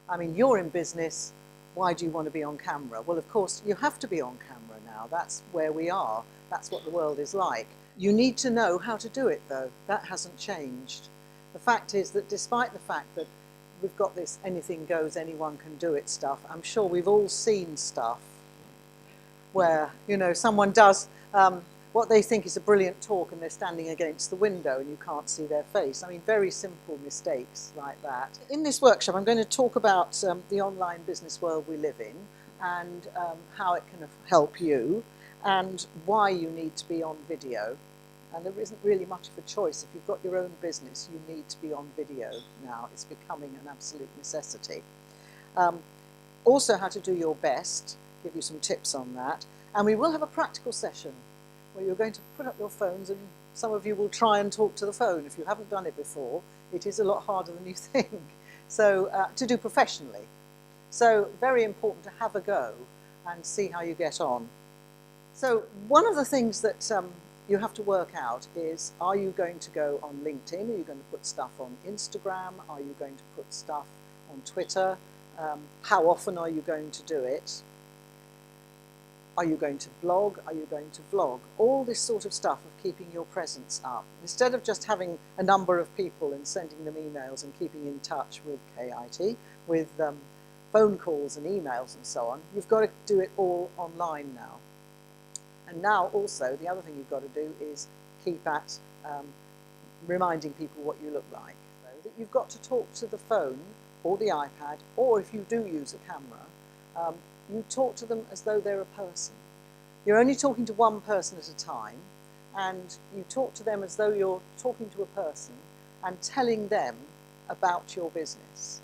I mean, you're in business, why do you want to be on camera? Well, of course, you have to be on camera now. That's where we are. That's what the world is like. You need to know how to do it, though. That hasn't changed. The fact is that despite the fact that we've got this anything goes, anyone can do it stuff, I'm sure we've all seen stuff where, you know, someone does what they think is a brilliant talk and they're standing against the window and you can't see their face. I mean, very simple mistakes like that. In this workshop, I'm going to talk about the online business world we live in and how it can help you and why you need to be on video. And there isn't really much of a choice. If you've got your own business, you need to be on video now. It's becoming an absolute necessity. Also, how to do your best, give you some tips on that. And we will have a practical session where you're going to put up your phones and some of you will try and talk to the phone. If you haven't done it before, it is a lot harder than you think. So, to do professionally. So, very important to have a go and see how you get on. So, one of the things that you have to work out is, are you going to go on LinkedIn? Are you going to put stuff on Instagram? Are you going to put stuff on Twitter? How often are you going to do it? Are you going to blog? Are you going to vlog? All this sort of stuff of keeping your presence up. Instead of just having a number of people and sending them emails and keeping in touch with KIT, with phone calls and emails and so on, you've got to do it all online now. And now also, the other thing you've got to do is keep at reminding people what you look like. So that you've got to talk to the phone or the iPad, or if you do use a camera, you talk to them as though they're a person. You're only talking to one person at a time, and you talk to them as though you're talking to a person and telling them about your business.